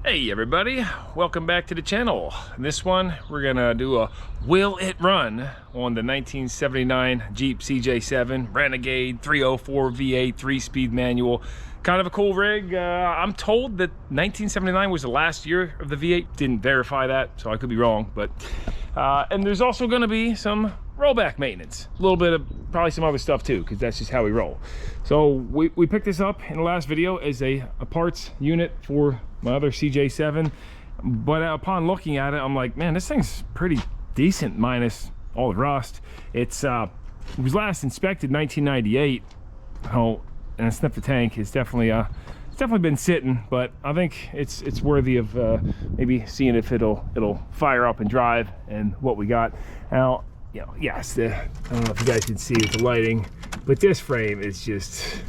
Hey everybody, welcome back to the channel. In this one, we're gonna do a will it run on the 1979 Jeep CJ-7 Renegade 304 V8 3-speed manual. Kind of a cool rig. I'm told that 1979 was the last year of the V8. Didn't verify that, so I could be wrong. But and there's also gonna be some rollback maintenance. A little bit of probably some other stuff too, because that's just how we roll. So we picked this up in the last video as a parts unit for my other CJ-7, but upon looking at it, I'm like, man, this thing's pretty decent minus all the rust. It was last inspected 1998. Oh, and sniff the tank is definitely been sitting, but I think it's worthy of maybe seeing if it'll fire up and drive and what we got now. You know, yes, I don't know if you guys can see with the lighting, but this frame is just,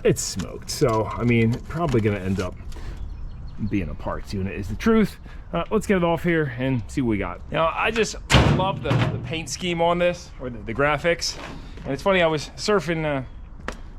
it's smoked. So I mean, probably gonna end up being a parts unit is the truth. Let's get it off here and see what we got. Now, I just love the paint scheme on this, or the graphics. And it's funny, I was surfing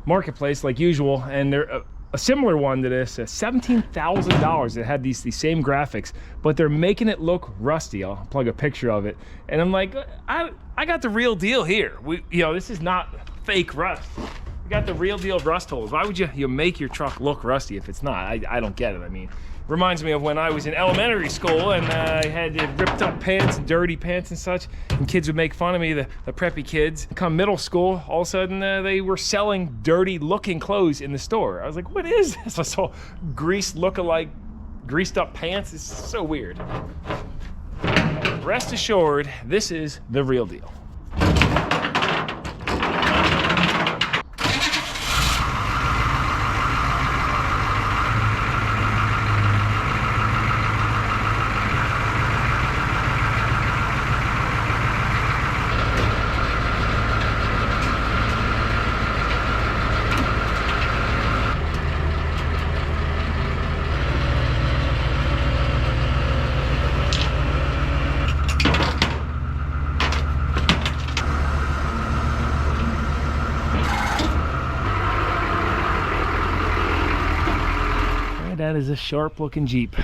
Marketplace like usual, and there a similar one to this, $17,000 that had these same graphics, but they're making it look rusty. I'll plug a picture of it, and I'm like, I got the real deal here. This is not fake rust. We got the real deal rust holes. Why would you make your truck look rusty if it's not? I don't get it. I mean, reminds me of when I was in elementary school and I had ripped up pants and dirty pants and such, and kids would make fun of me, the preppy kids. Come middle school, all of a sudden they were selling dirty looking clothes in the store. I was like, what is this? I saw greased look-alike, greased up pants. It's so weird. Rest assured, this is the real deal. That is a sharp looking Jeep.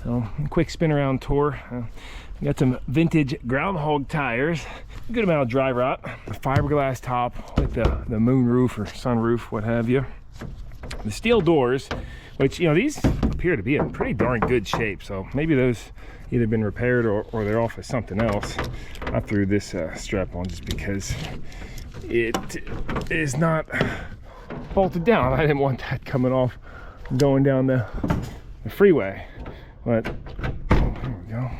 So quick spin around tour. We got some vintage groundhog tires, a good amount of dry rot, a fiberglass top with the moon roof or sunroof, what have you. The steel doors, which, these appear to be in pretty darn good shape. So maybe those either been repaired or they're off of something else. I threw this strap on just because it is not bolted down. I didn't want that coming off going down the freeway, but there we go.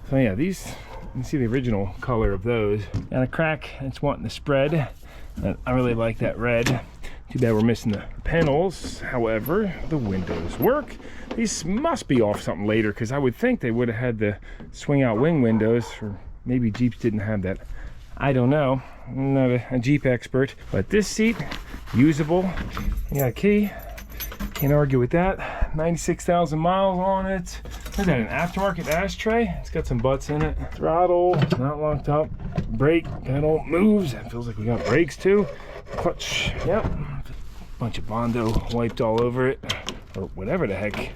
So yeah, these, you can see the original color of those. Got a crack, it's wanting to spread, and I really like that red. Too bad we're missing the panels. However, the windows work. These must be off something later, because I would think they would have had the swing out wing windows, or maybe Jeeps didn't have that. I don't know, I'm not a Jeep expert, but this seat, usable. You got a key. Can't argue with that. 96,000 miles on it. Is that an aftermarket ashtray? It's got some butts in it. Throttle, not locked up. Brake pedal moves. It feels like we got brakes too. Clutch, yep. Bunch of Bondo wiped all over it, or whatever the heck.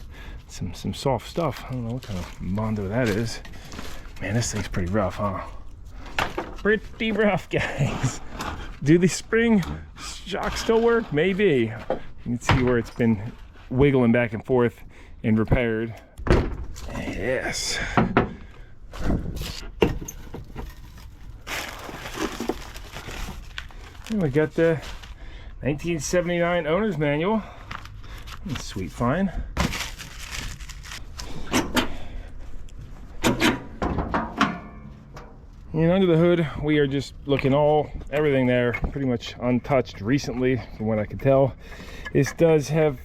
Some soft stuff. I don't know what kind of Bondo that is. Man, this thing's pretty rough, huh? Pretty rough, guys. Do the spring shocks still work? Maybe. You can see where it's been wiggling back and forth and repaired. Yes. And we got the 1979 owner's manual. Sweet find. And under the hood, we are just looking everything there pretty much untouched recently, from what I can tell. This does have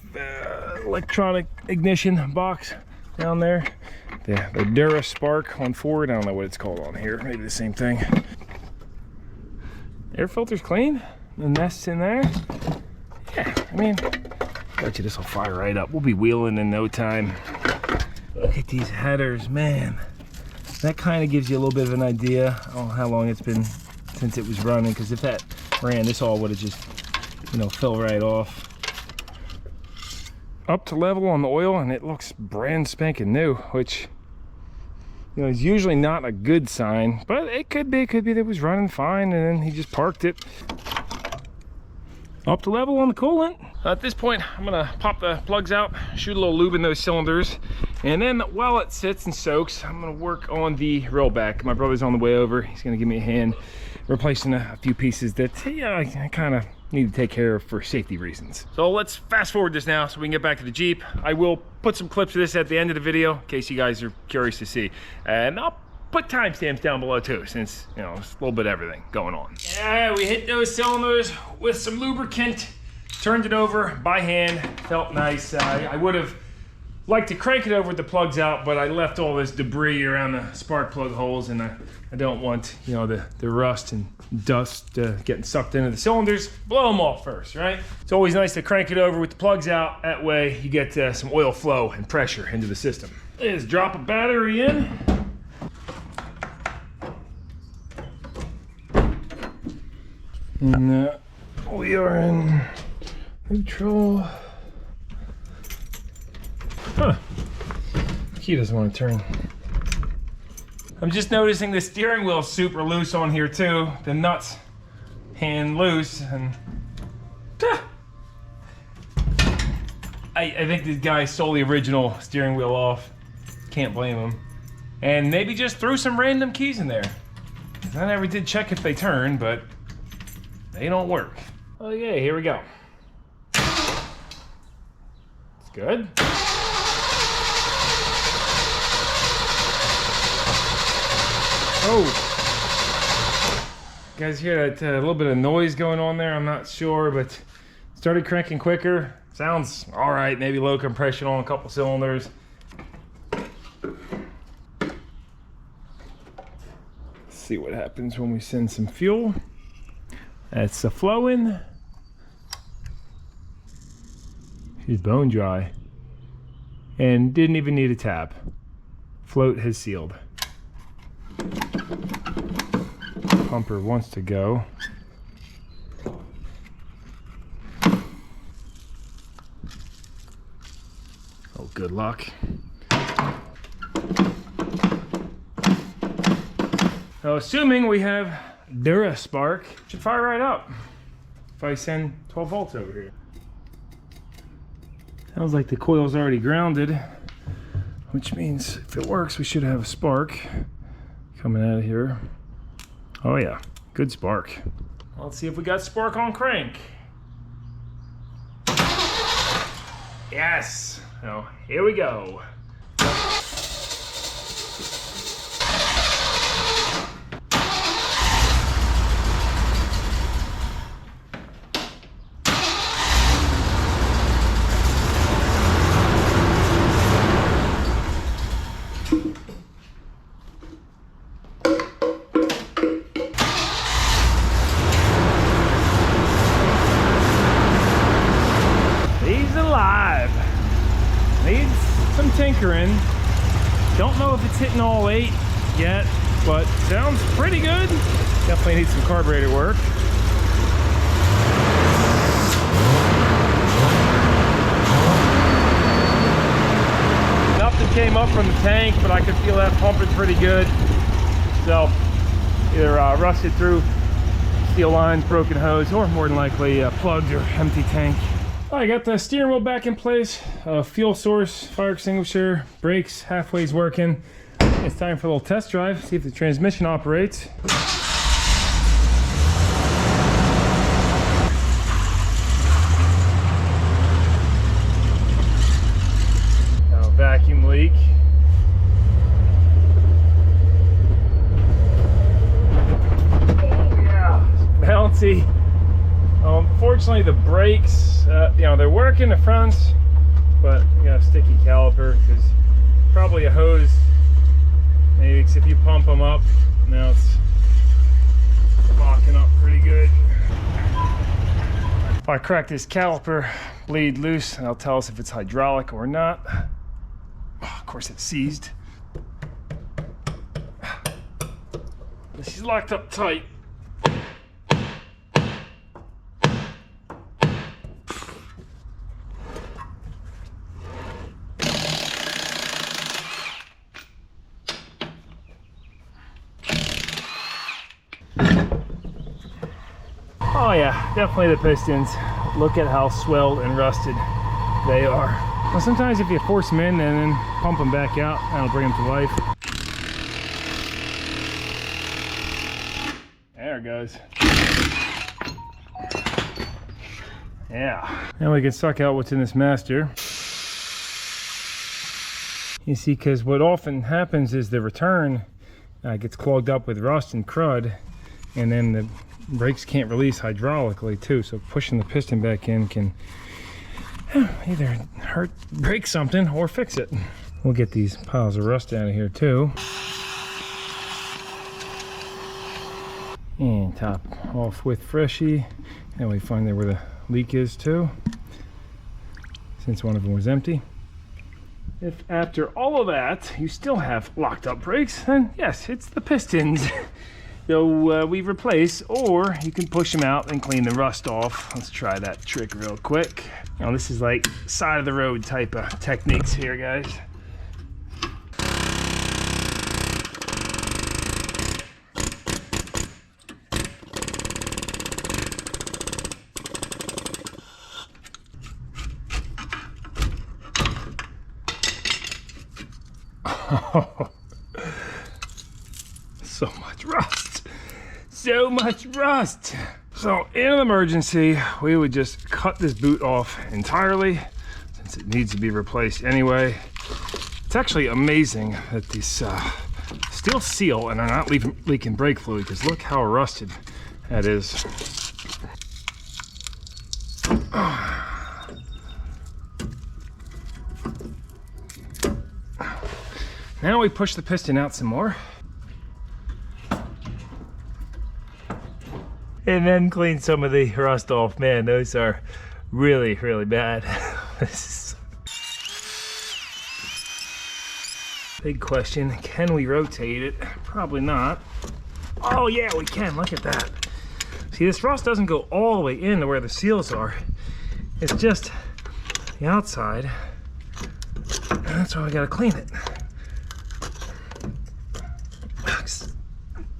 electronic ignition box down there. The Dura Spark on Ford. I don't know what it's called on here. Maybe the same thing. Air filter's clean. The nest's in there. Yeah, I mean, bet you this will fire right up. We'll be wheeling in no time. Look at these headers, man. That kind of gives you a little bit of an idea on how long it's been since it was running, because if that ran, this all would have just, fell right off. up to level on the oil and it looks brand spanking new, which, you know, is usually not a good sign, but it could be that it was running fine and then he just parked it. Up to level on the coolant. At this point, I'm gonna pop the plugs out, shoot a little lube in those cylinders, and then while it sits and soaks, I'm gonna work on the rollback. My brother's on the way over. He's gonna give me a hand replacing a few pieces that, yeah, I kind of need to take care of for safety reasons. So let's fast forward this now so we can get back to the Jeep. I will put some clips of this at the end of the video in case you guys are curious to see. And I'll put timestamps down below too, since, you know, it's a little bit of everything going on. Yeah, we hit those cylinders with some lubricant, turned it over by hand, felt nice. I would have liked to crank it over with the plugs out, but I left all this debris around the spark plug holes, and I don't want, you know, the rust and dust getting sucked into the cylinders. Blow them off first, right? It's always nice to crank it over with the plugs out. That way you get some oil flow and pressure into the system. Let's drop a battery in. And we are in neutral. Huh. Key doesn't want to turn. I'm just noticing the steering wheel's super loose on here too. The nuts hang loose, and I think this guy stole the original steering wheel off. Can't blame him. And maybe just threw some random keys in there. I never did check if they turn, but they don't work. Okay, here we go. It's good. Oh, you guys hear that little bit of noise going on there? I'm not sure, but started cranking quicker. Sounds all right, maybe low compression on a couple cylinders. Let's see what happens when we send some fuel. That's the flowing. She's bone dry and didn't even need a tap. Float has sealed. Pumper wants to go. Oh, good luck. So assuming we have Dura Spark, should fire right up if I send 12 volts over here. Sounds like the coil's already grounded, which means if it works, we should have a spark coming out of here. Oh yeah, good spark. Let's see if we got spark on crank. Yes, so here we go. Tinkering. Don't know if it's hitting all 8 yet, but sounds pretty good. Definitely needs some carburetor work. Nothing came up from the tank, but I could feel that pumping pretty good. So either rusted through steel lines, broken hose, or more than likely plugged or empty tank. I got the steering wheel back in place, fuel source, fire extinguisher, brakes halfway's working. It's time for a little test drive, see if the transmission operates. Now vacuum leak. Oh yeah, it's bouncy. Unfortunately, the brakes, you know, they're working the fronts, but you got a sticky caliper because probably a hose. Maybe if you pump them up, now it's locking up pretty good. If I crack this caliper bleed loose, and I'll tell us if it's hydraulic or not. Oh, of course, it's seized. She's locked up tight. Oh yeah, definitely the pistons. Look at how swelled and rusted they are. Well, sometimes if you force them in and then pump them back out, that'll bring them to life. There it goes. Yeah. Now we can suck out what's in this master. You see, because what often happens is the return gets clogged up with rust and crud, and then the brakes can't release hydraulically too, so pushing the piston back in can either break something or fix it. We'll get these piles of rust out of here too. And top off with Freshie. And we find out where the leak is too, since one of them was empty. If after all of that you still have locked up brakes, then yes, it's the pistons. So we replace, or you can push them out and clean the rust off. Let's try that trick real quick. Now this is like side of the road type of techniques here, guys. So much rust. So much rust. So in an emergency, we would just cut this boot off entirely, since it needs to be replaced anyway. It's actually amazing that these still seal and are not leaking brake fluid, because look how rusted that is. Now we push the piston out some more. And then clean some of the rust off. Man, those are really, really bad. Big question, can we rotate it? Probably not. Oh yeah, we can, look at that. See, this rust doesn't go all the way into where the seals are. It's just the outside. And that's why we gotta clean it.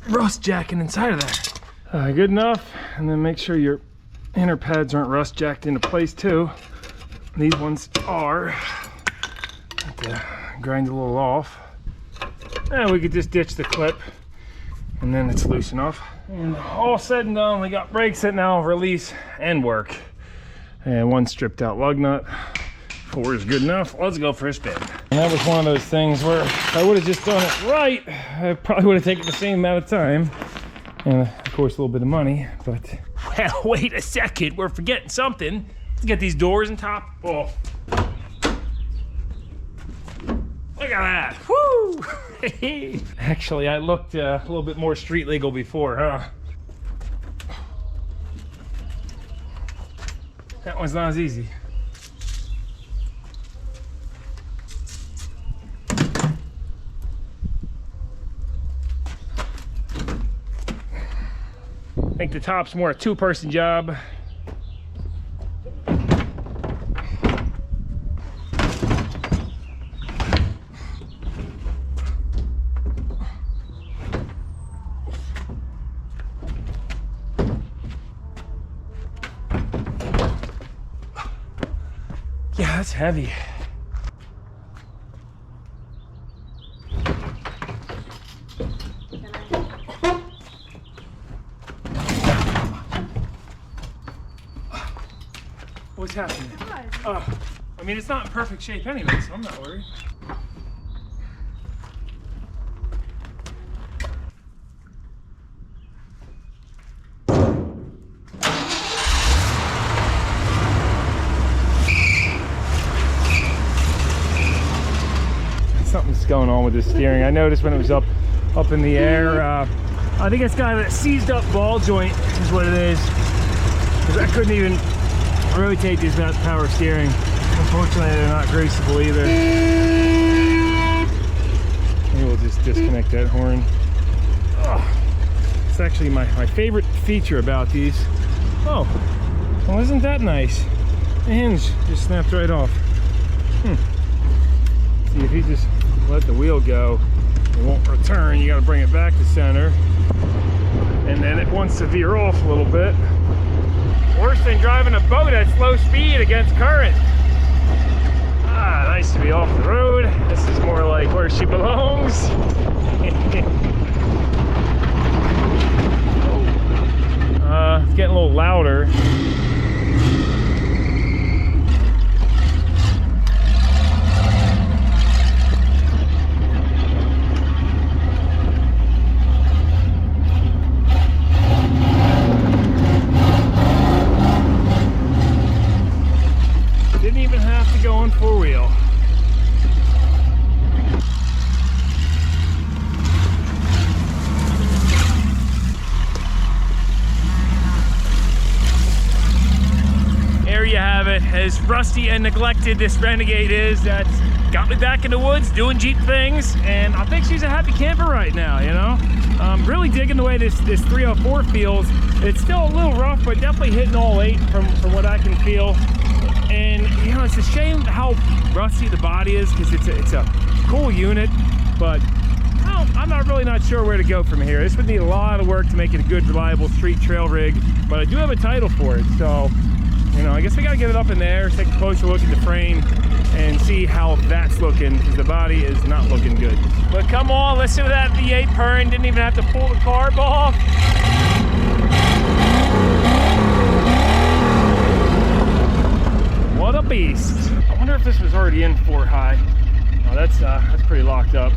Rust jacking inside of there. Good enough. And then make sure your inner pads aren't rust jacked into place too. These ones are. Have to grind a little off. And we could just ditch the clip, and then it's loose enough. And all said and done, we got brakes that now release and work. And one stripped out lug nut. 4 is good enough. Let's go for a spin. And that was one of those things where if I would have just done it right, I probably would have taken the same amount of time. And of course, a little bit of money, but. Well, wait a second, we're forgetting something. Let's get these doors and top off. Look at that, woo! Actually, I looked a little bit more street legal before, huh? That one's not as easy. I think the top's more a 2-person job. Yeah, that's heavy. What's happening? I mean, it's not in perfect shape anyway, so I'm not worried. Something's going on with the steering. I noticed when it was up in the air. I think it's got a seized up ball joint is what it is. Because I couldn't even rotate these without power steering. Unfortunately, they're not greasable either. Maybe we'll just disconnect that horn. Oh, it's actually my favorite feature about these. Oh, well, isn't that nice? The hinge just snapped right off. See, if you just let the wheel go, it won't return. You got to bring it back to center, and then it wants to veer off a little bit. Worse than driving a boat at slow speed against current. Ah, nice to be off the road. This is more like where she belongs. It's getting a little louder. Didn't even have to go on four-wheel. There you have it. As rusty and neglected this Renegade is, that's got me back in the woods doing Jeep things, and I think she's a happy camper right now, you know? Really digging the way this 304 feels. It's still a little rough, but definitely hitting all 8 from what I can feel. And you know, it's a shame how rusty the body is, because it's a cool unit, but I'm not sure where to go from here. This would need a lot of work to make it a good, reliable street trail rig, but I do have a title for it, so you know, I guess we gotta get it up in there, take a closer look at the frame, and see how that's looking, because the body is not looking good. But come on, listen to that V8 purring. Didn't even have to pull the carb off. What a beast. I wonder if this was already in 4 high. Oh, that's pretty locked up.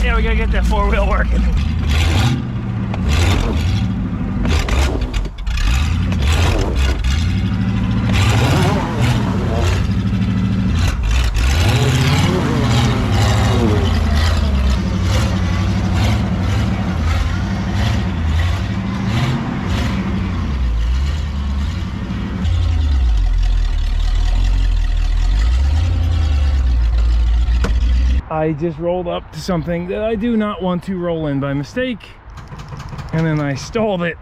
Yeah, we gotta get that 4-wheel working. I just rolled up to something that I do not want to roll in by mistake, and then I stalled it.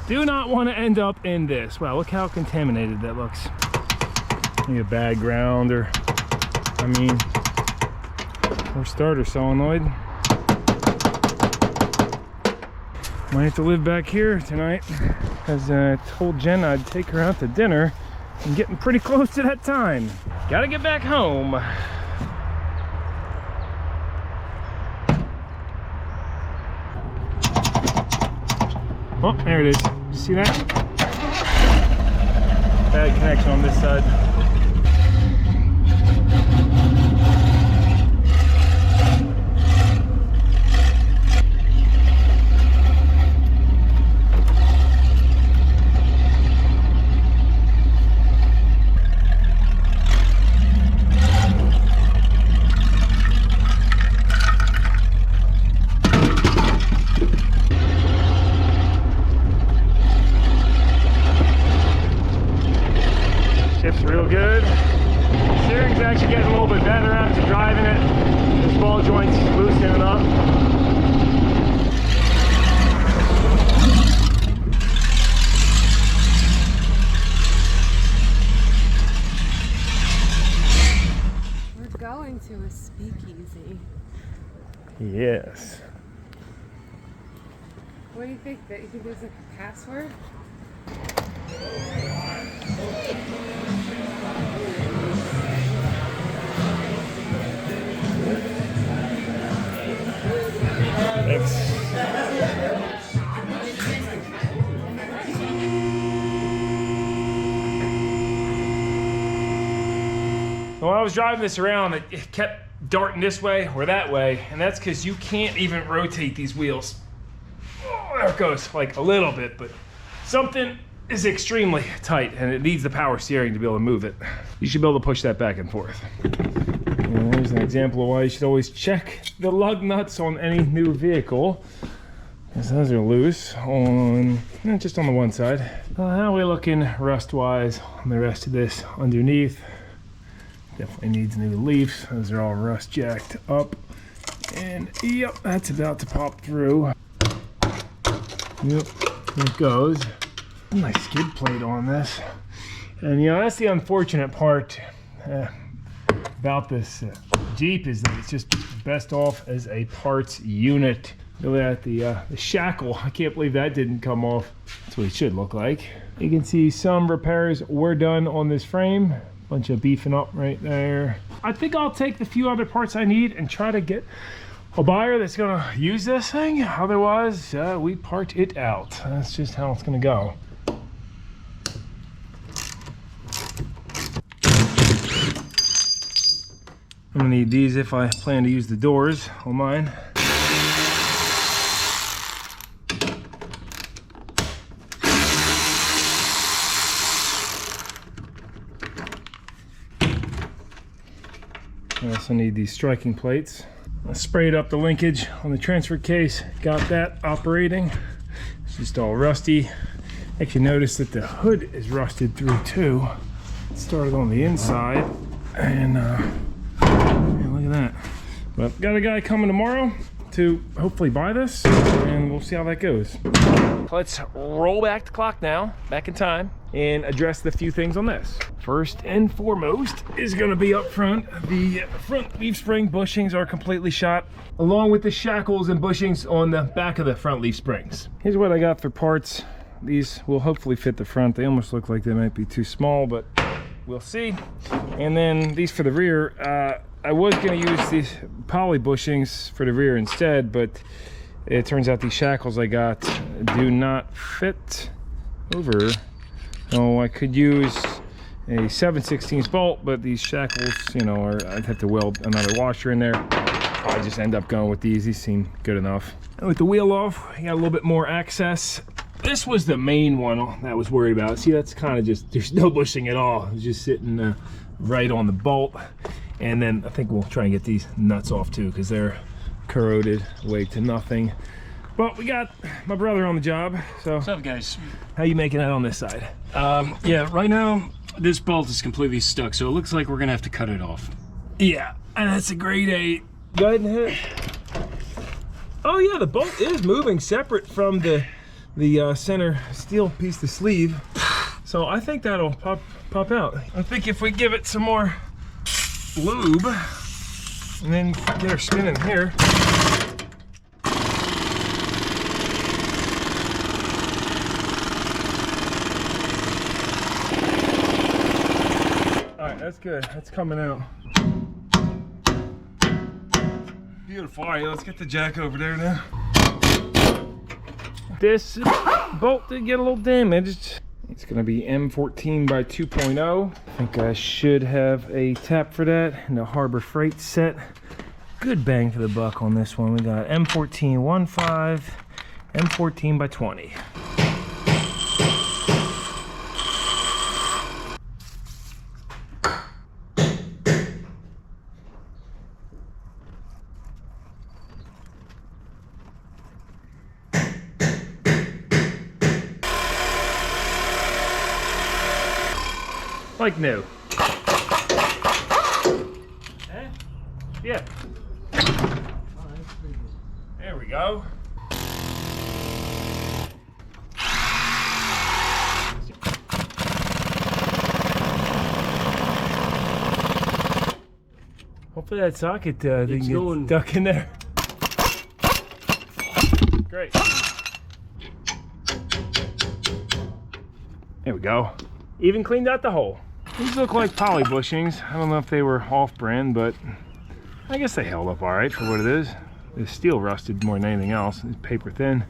Do not want to end up in this. Wow, look how contaminated that looks. Maybe a bad ground, or starter solenoid. Might have to live back here tonight, because I told Jen I'd take her out to dinner. I'm getting pretty close to that time. Gotta get back home. Oh, there it is. See that? Bad connection on this side. Shifts real good. Steering's actually getting a little bit better after driving it. This ball joint's loosening up. We're going to a speakeasy. Yes. What do you think? That you think there's like a password? Thanks. When I was driving this around, it kept darting this way or that way, and that's because you can't even rotate these wheels. Oh, there it goes, like a little bit, but something is extremely tight, and it needs the power steering to be able to move it. You should be able to push that back and forth. And there's an example of why you should always check the lug nuts on any new vehicle, because those are loose on just on the one side. How are we looking rust-wise on the rest of this underneath? Definitely needs new leaves. Those are all rust jacked up. And yep, that's about to pop through. Yep, there it goes. Nice skid plate on this. And you know, that's the unfortunate part about this Jeep, is that it's just best off as a parts unit. Look at the shackle. I can't believe that didn't come off. That's what it should look like. You can see some repairs were done on this frame. Bunch of beefing up right there. I think I'll take the few other parts I need and try to get a buyer that's gonna use this thing. Otherwise, we part it out. That's just how it's gonna go. I'm gonna need these if I plan to use the doors on mine. I also need these striking plates. I sprayed up the linkage on the transfer case, got that operating. It's just all rusty. Actually noticed that the hood is rusted through too. It started on the inside, and yeah, look at that. But got a guy coming tomorrow to hopefully buy this, and we'll see how that goes. Let's roll back the clock now, back in time, and address the few things on this. First and foremost is gonna be up front. The front leaf spring bushings are completely shot, along with the shackles and bushings on the back of the front leaf springs. Here's what I got for parts. These will hopefully fit the front. They almost look like they might be too small, but we'll see. And then these for the rear. I was gonna use these poly bushings for the rear instead, but it turns out these shackles I got do not fit over. So I could use a 7/16 bolt, but these shackles, you know, I'd have to weld another washer in there. I just end up going with these. These seem good enough. And with the wheel off, you got a little bit more access. This was the main one that I was worried about. See, that's kind of just, there's no bushing at all. It's just sitting right on the bolt. And then I think we'll try and get these nuts off too, because they're corroded away to nothing. But we got my brother on the job. So what's up, guys? How you making out on this side? Yeah, right now this bolt is completely stuck, so it looks like we're gonna have to cut it off. Yeah, and that's a grade 8. Go ahead and hit it. Oh yeah, the bolt is moving separate from the center steel piece of sleeve. So I think that'll pop out. I think if we give it some more lube and then get her spinning here. All right, that's good. That's coming out. Beautiful. All right, let's get the jack over there now. This bolt did get a little damaged. It's gonna be M14 by 2.0. I think I should have a tap for that and a Harbor Freight set. Good bang for the buck on this one. We got M14 1.5, M14 by 20. Like new. Eh? Yeah. There we go. Hopefully that socket didn't get stuck in there. Great. There we go. Even cleaned out the hole. These look like poly bushings. I don't know if they were off-brand, but I guess they held up all right for what it is. The steel rusted more than anything else. It's paper thin.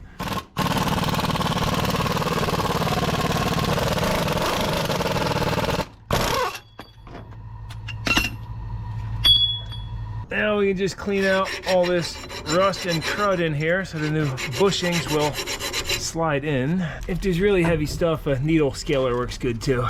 Now we can just clean out all this rust and crud in here so the new bushings will slide in. If there's really heavy stuff, a needle scaler works good too.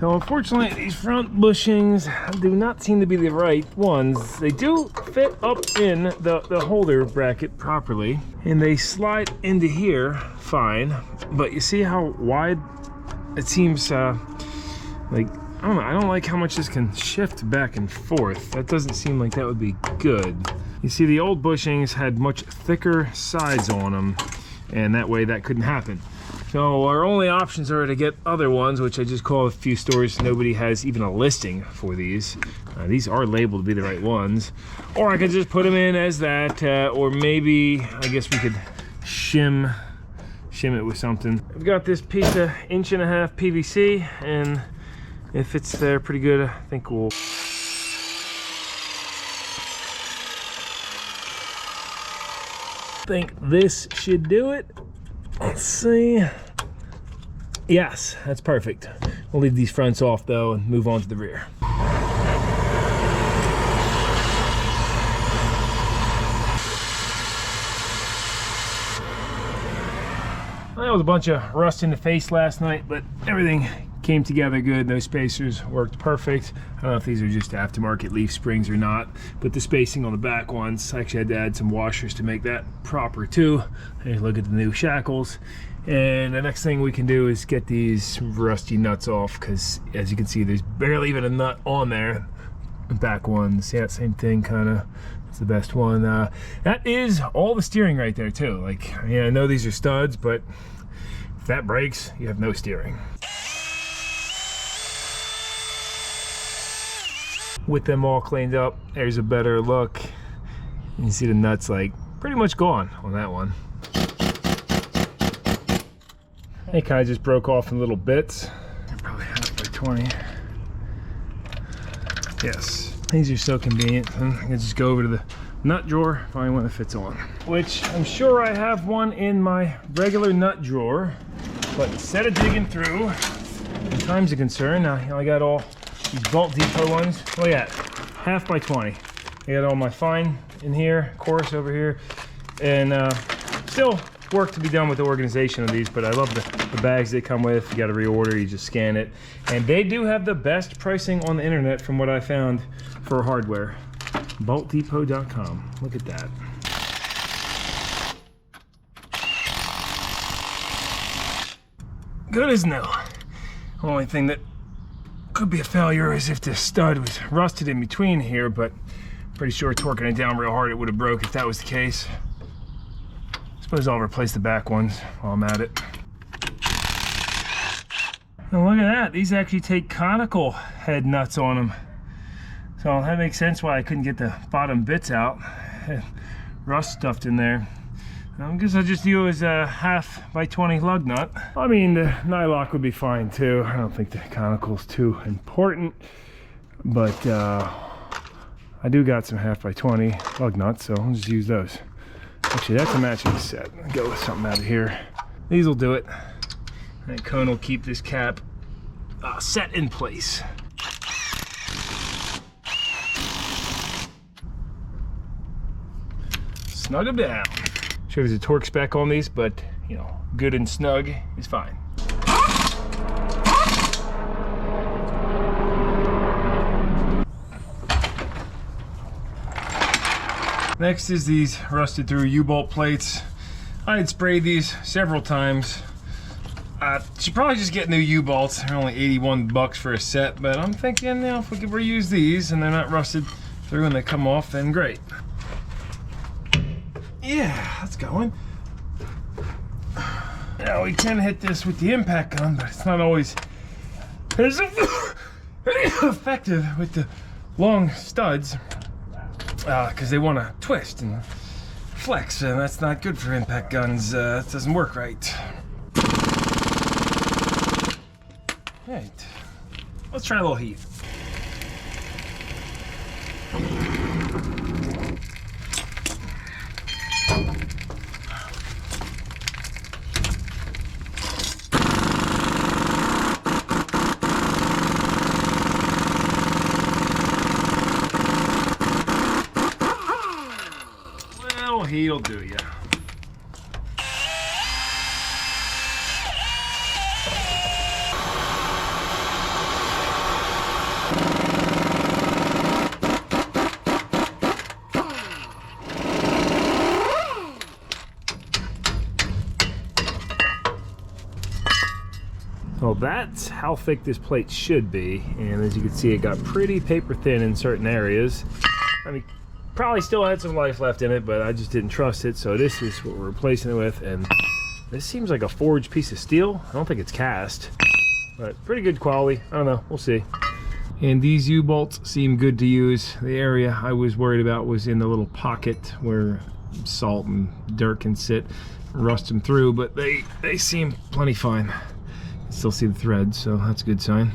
So unfortunately, these front bushings do not seem to be the right ones. They do fit up in the holder bracket properly, and they slide into here fine, but you see how wide it seems like, I don't know, I don't like how much this can shift back and forth. That doesn't seem like that would be good. You see, the old bushings had much thicker sides on them, and that way that couldn't happen. So our only options are to get other ones, which I just called a few stores. Nobody has even a listing for these. These are labeled to be the right ones. Or I could just put them in as that, or maybe, I guess we could shim it with something. I've got this piece of 1.5 inch PVC, and if it's there pretty good, I think we'll... think this should do it. Let's see. Yes, that's perfect. We'll leave these fronts off though and move on to the rear. That was a bunch of rust in the face last night, but everything came together good. Those spacers worked perfect. I don't know if these are just aftermarket leaf springs or not, but the spacing on the back ones, I actually had to add some washers to make that proper too. Hey, look at the new shackles. And the next thing we can do is get these rusty nuts off, because as you can see, there's barely even a nut on there. The back ones, yeah, same thing, kind of. It's the best one. That is all the steering right there too. Like, yeah, I know these are studs, but if that breaks, you have no steering. With them all cleaned up, there's a better look. You can see the nuts like pretty much gone on that one. They kind of just broke off in little bits. They're probably 1/2 by 20. Yes, these are so convenient. I can just go over to the nut drawer, find one that fits on. Which I'm sure I have one in my regular nut drawer, but instead of digging through, when time's a concern, now I got all these Bolt Depot ones. Look at that, 1/2 by 20. I got all my fine in here, coarse over here, and still work to be done with the organization of these, but I love the bags they come with. You got to reorder, you just scan it. And they do have the best pricing on the internet from what I found for hardware. BoltDepot.com. Look at that. Good as new. Only thing that could be a failure is if the stud was rusted in between here, but pretty sure torquing it down real hard it would have broke if that was the case. Suppose I'll replace the back ones while I'm at it. Now look at that, these actually take conical head nuts on them. So that makes sense why I couldn't get the bottom bits out. Rust stuffed in there. I guess I'll just use a 1/2 by 20 lug nut. I mean, the nylock would be fine too. I don't think the conical's too important, but I do got some 1/2 by 20 lug nuts, so I'll just use those. Actually, that's a matching set. I'll go with something out of here. These will do it. That cone will keep this cap set in place. Snug them down. Sure there's a torque spec on these, but you know, good and snug is fine. Next is these rusted through U-bolt plates. I had sprayed these several times. Should probably just get new U-bolts. They're only 81 bucks for a set, but I'm thinking, you know, if we could reuse these and they're not rusted through when they come off, then great. Yeah, that's going. Now we can hit this with the impact gun, but it's not always as effective with the long studs because they want to twist and flex, and that's not good for impact guns. It doesn't work right. Right. Let's try a little heat. Well, heat'll do ya. Well, that's how thick this plate should be, and as you can see, it got pretty paper thin in certain areas. I mean, probably still had some life left in it, but I just didn't trust it, so this is what we're replacing it with. And this seems like a forged piece of steel. I don't think it's cast, but pretty good quality. I don't know, we'll see. And these U-bolts seem good to use. The area I was worried about was in the little pocket where salt and dirt can sit, rust them through, but they seem plenty fine. Still see the threads, so that's a good sign.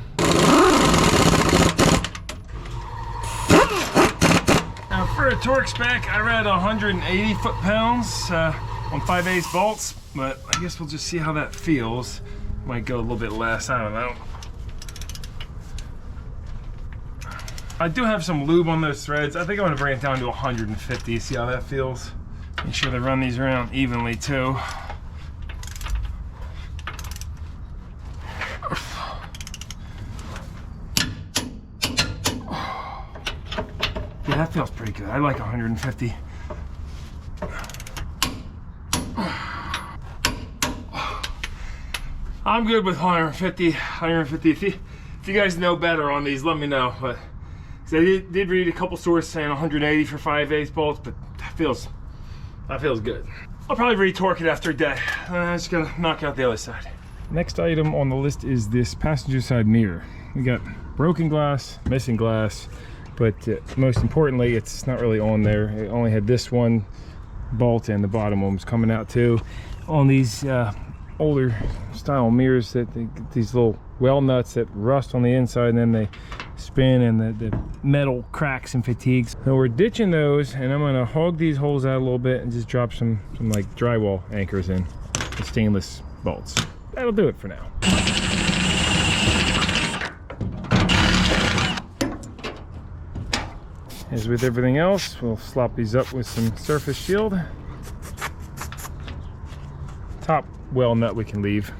Now for a torque spec, I read 180 foot-pounds on 5/8 bolts, but I guess we'll just see how that feels. Might go a little bit less, I don't know. I do have some lube on those threads. I think I'm gonna bring it down to 150, see how that feels. Make sure to run these around evenly too. Yeah, that feels pretty good. I like 150. I'm good with 150. If you guys know better on these, let me know. But I did read a couple sources saying 180 for 5/8 bolts, but that feels good. I'll probably re-torque it after a day. I'm just gonna knock out the other side. Next item on the list is this passenger side mirror. We got broken glass, missing glass, but most importantly, it's not really on there. It only had this one bolt and the bottom one was coming out too. On these older style mirrors, that they get these little well nuts that rust on the inside and then they spin and the metal cracks and fatigues. So we're ditching those, and I'm gonna hog these holes out a little bit and just drop some like drywall anchors in, the stainless bolts. That'll do it for now. As with everything else, we'll slop these up with some surface shield. Top well nut we can leave.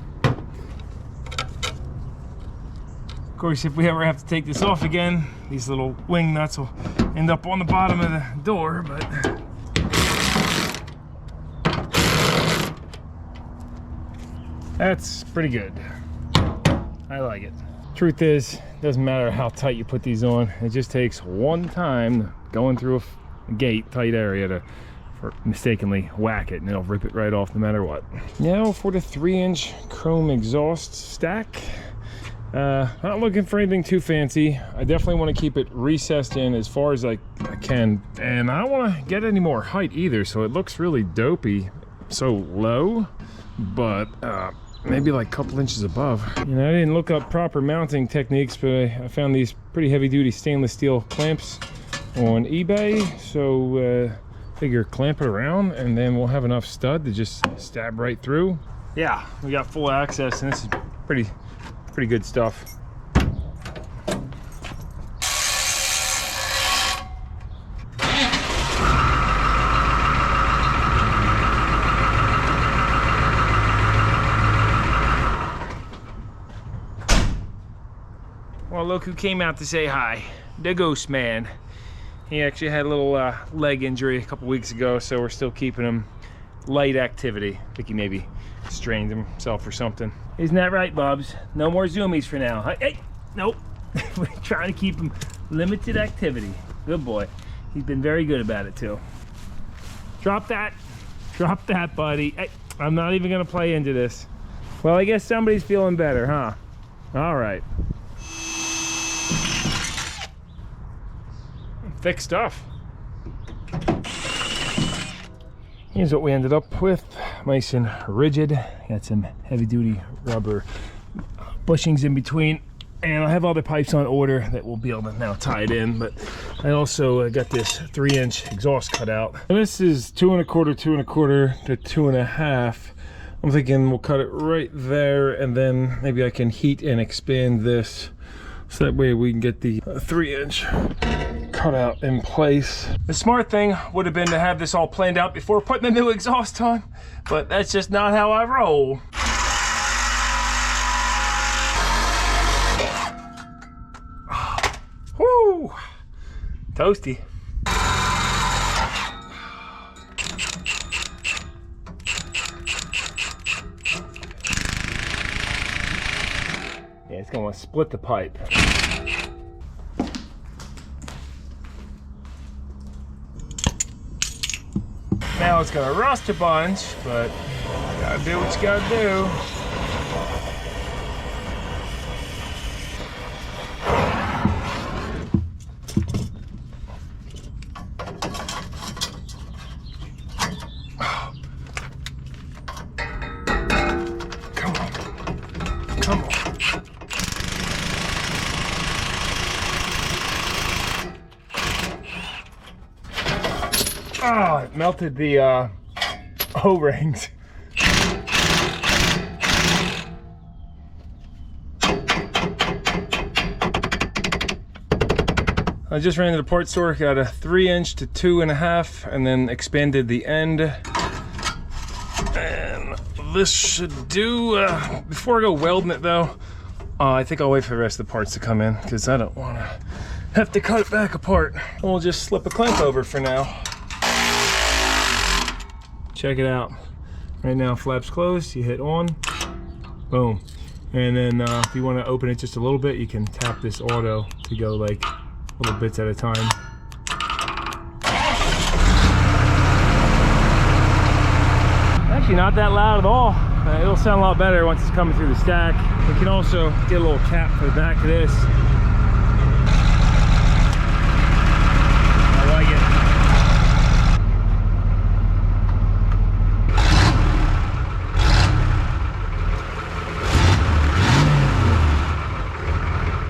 Of course, if we ever have to take this off again, these little wing nuts will end up on the bottom of the door, but that's pretty good. I like it. Truth is, it doesn't matter how tight you put these on. It just takes one time going through a gate tight area to mistakenly whack it, and it'll rip it right off no matter what. Now for the 3-inch chrome exhaust stack. Not looking for anything too fancy. I definitely want to keep it recessed in as far as I can, and I don't want to get any more height either, so it looks really dopey so low, but maybe like a couple inches above. You know, I didn't look up proper mounting techniques, but I found these pretty heavy-duty stainless steel clamps on eBay, so figure clamp it around and then we'll have enough stud to just stab right through. Yeah, we got full access, and this is pretty good stuff. Well, look who came out to say hi. The Ghost Man. He actually had a little leg injury a couple weeks ago, so we're still keeping him light activity. I think he maybe strained himself or something. Isn't that right, Bubs? No more zoomies for now. Hey, nope. We're trying to keep him limited activity. Good boy. He's been very good about it too. Drop that. Drop that, buddy. Hey, I'm not even gonna play into this. Well, I guess somebody's feeling better, huh? All right. Thick stuff. Here's what we ended up with. Nice and rigid. Got some heavy-duty rubber bushings in between, and I have other pipes on order that we'll be able to now tie it in. But I also got this 3-inch exhaust cut out, and this is 2 1/4, 2 1/4 to 2 1/2. I'm thinking we'll cut it right there, and then maybe I can heat and expand this, so that way we can get the 3-inch cutout in place. The smart thing would have been to have this all planned out before putting the new exhaust on, but that's just not how I roll. Woo! Toasty. Yeah, it's gonna split the pipe. Now it's gonna rust a bunch, but you gotta do what you gotta do. Oh, it melted the O-rings. I just ran to the part store, got a 3" to 2.5, and then expanded the end. And this should do. Before I go welding it though, I think I'll wait for the rest of the parts to come in because I don't want to have to cut it back apart. We'll just slip a clamp over for now. Check it out. Right now, flap's closed. You hit on, boom. And then if you want to open it just a little bit, you can tap this auto to go like little bits at a time. Actually, not that loud at all. It'll sound a lot better once it's coming through the stack. We can also get a little cap for the back of this. I like it.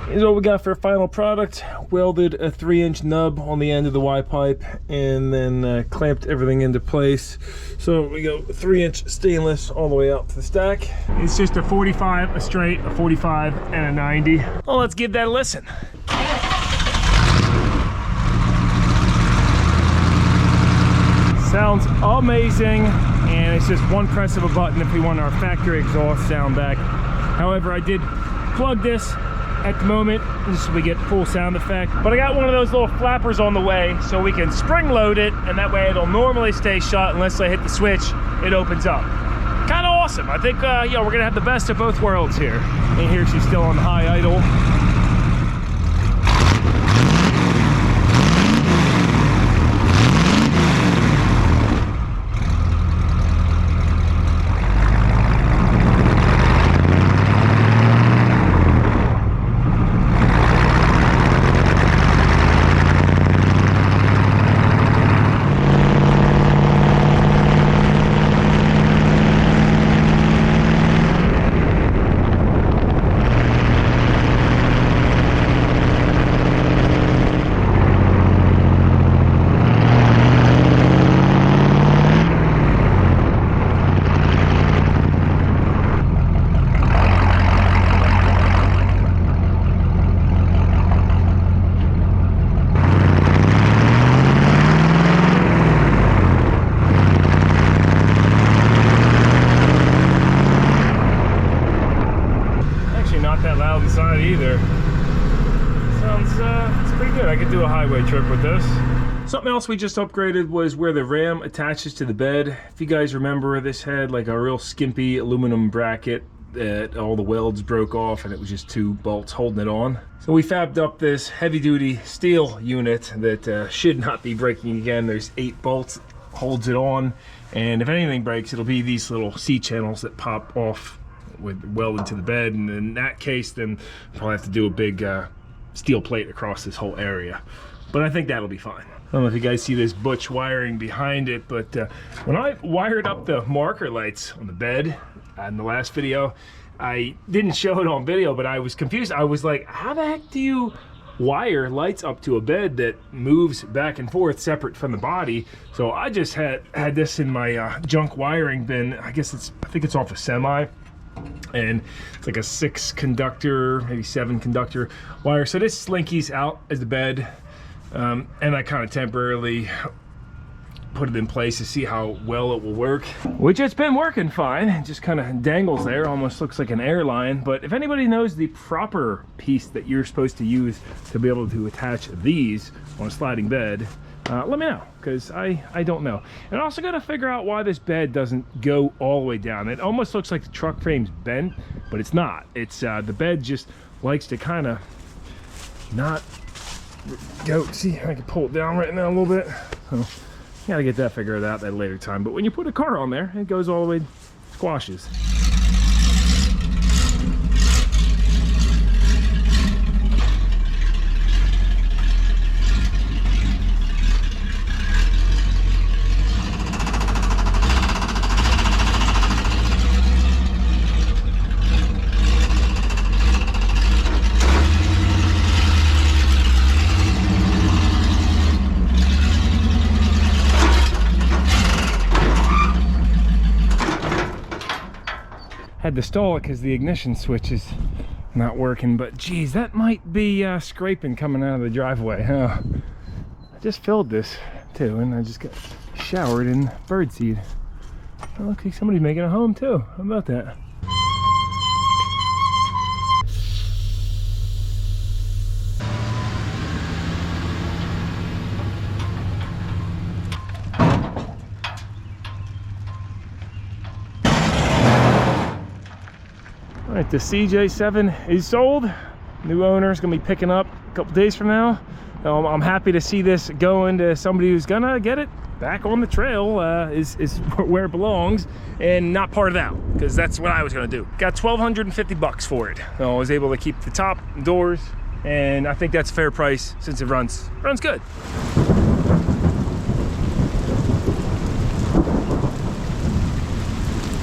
Here's what we got for a final product. Welded a 3" nub on the end of the Y pipe and then clamped everything into place. So we go 3" stainless all the way out to the stack. It's just a 45, a straight, a 45, and a 90. Well, let's give that a listen. Sounds amazing, and it's just one press of a button if we want our factory exhaust sound back. However, I did plug this at the moment just so we get full sound effect, but I got one of those little flappers on the way so we can spring load it, and that way it'll normally stay shut unless I hit the switch. It opens up. Kind of awesome. I think yeah, we're gonna have the best of both worlds here. And here she's still on high idle. Either. Sounds it's pretty good. I could do a highway trip with this. Something else we just upgraded was where the ram attaches to the bed. If you guys remember, this had like a real skimpy aluminum bracket that all the welds broke off and it was just 2 bolts holding it on. So we fabbed up this heavy duty steel unit that should not be breaking again. There's 8 bolts, holds it on, and if anything breaks, it'll be these little C channels that pop off with welded to the bed, and in that case then probably have to do a big steel plate across this whole area, but I think that'll be fine. I don't know if you guys see this butch wiring behind it, but when I wired up the marker lights on the bed in the last video, I didn't show it on video, but I was confused. I was like, how the heck do you wire lights up to a bed that moves back and forth separate from the body? So I just had this in my junk wiring bin. I think it's off a semi, and it's like a 6 conductor, maybe 7 conductor wire. So this slinkies out as the bed, and I kind of temporarily put it in place to see how well it will work, which it's been working fine. It just kind of dangles there, almost looks like an airline. But if anybody knows the proper piece that you're supposed to use to be able to attach these on a sliding bed, let me know, because I don't know. And also got to figure out why this bed doesn't go all the way down. It almost looks like the truck frame's bent, but it's not. It's the bed just likes to kind of not go. See, I can pull it down right now a little bit. So gotta get that figured out at a later time. But when you put a car on there, it goes all the way, squashes. Had to stall it because the ignition switch is not working, but geez, that might be scraping coming out of the driveway. Huh? I just filled this too, and I just got showered in birdseed. Oh, looks like somebody's making a home too. How about that? All right, the CJ-7 is sold. New owner is gonna be picking up a couple days from now. I'm happy to see this going to somebody who's gonna get it back on the trail, is where it belongs, and not part of that, because that's what I was gonna do. Got $1,250 for it. So I was able to keep the top doors, and I think that's a fair price since it runs good.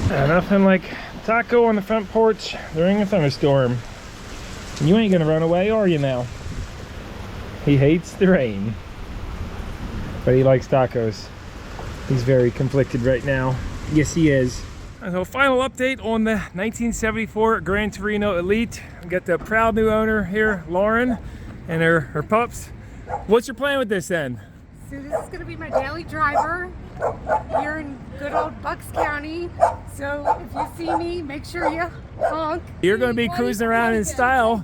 Nothing like taco on the front porch during a thunderstorm. And you ain't gonna run away, are you now? He hates the rain, but he likes tacos. He's very conflicted right now. Yes, he is. So final update on the 1974 Gran Torino Elite. We got the proud new owner here, Lauren, and her pups. What's your plan with this then? So this is going to be my daily driver here in good old Bucks County. So if you see me, make sure you honk. You're going to be cruising around in style.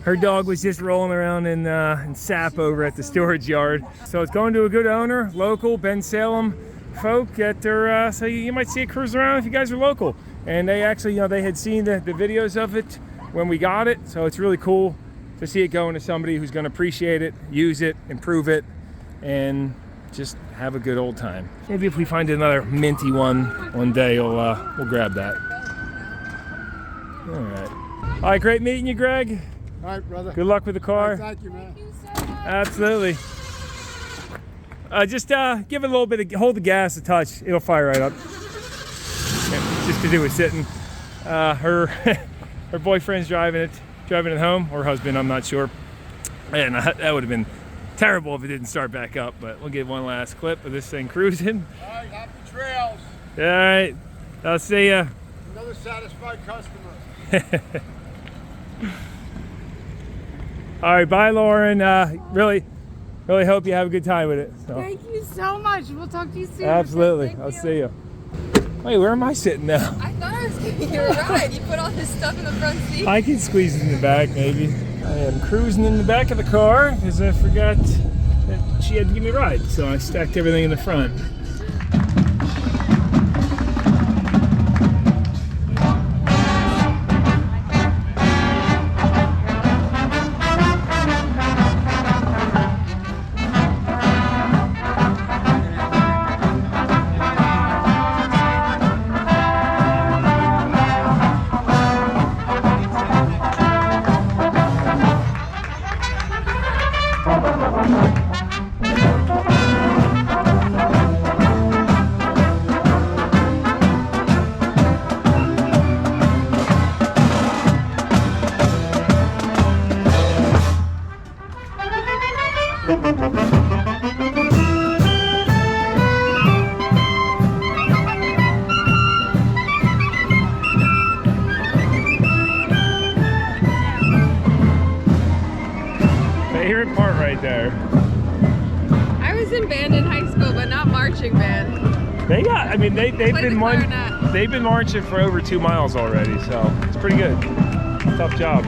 Her dog was just rolling around in sap over at the storage yard. So it's going to a good owner, local, Ben Salem folk at their, so you might see it cruise around if you guys are local. And they actually, they had seen the videos of it when we got it. So it's really cool to see it going to somebody who's going to appreciate it, use it, improve it, and just have a good old time. Maybe if we find another minty one day, we'll grab that. All right, great meeting you, Greg. All right, brother. Good luck with the car. All right, thank you, man. Thank you so much. Absolutely. Just give it a little bit of, hold the gas a touch. It'll fire right up. Yeah, just because it was sitting. Her boyfriend's driving it home, or husband, I'm not sure. And that would have been terrible if it didn't start back up, but we'll get one last clip of this thing cruising. All right, happy trails. All right, I'll see ya. Another satisfied customer. All right, bye, Lauren. Really hope you have a good time with it. So. Thank you so much. We'll talk to you soon. Absolutely. Thank I'll you. see you. Wait, where am I sitting now? I thought I was giving you a ride. You put all this stuff in the front seat. I can squeeze it in the back, maybe. I am cruising in the back of the car because I forgot that she had to give me a ride, so I stacked everything in the front. Favorite part right there. I was in band in high school, but not marching band. They got, I mean, they've Played been the clarinet. they've been marching for over 2 miles already, so it's pretty good. Tough job.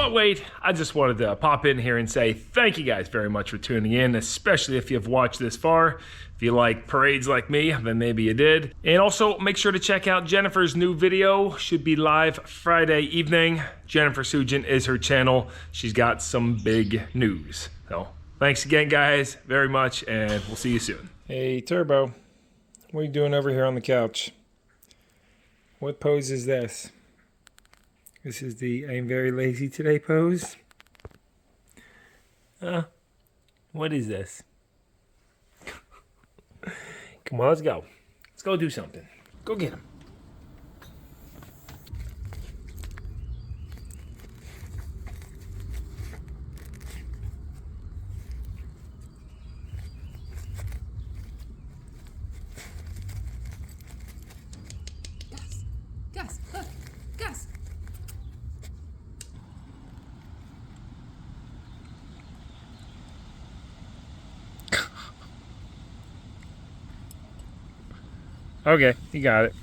But wait, I just wanted to pop in here and say thank you guys very much for tuning in, especially if you've watched this far. If you like parades like me, then maybe you did. And also make sure to check out Jennifer's new video. Should be live Friday evening. Jennifer Sugin is her channel. She's got some big news. So thanks again, guys, very much, and we'll see you soon. Hey, Turbo, what are you doing over here on the couch? What pose is this? This is the I'm very lazy today pose. What is this? Come on, let's go. Let's go do something. Go get him. Gus, look, Gus. Okay, you got it.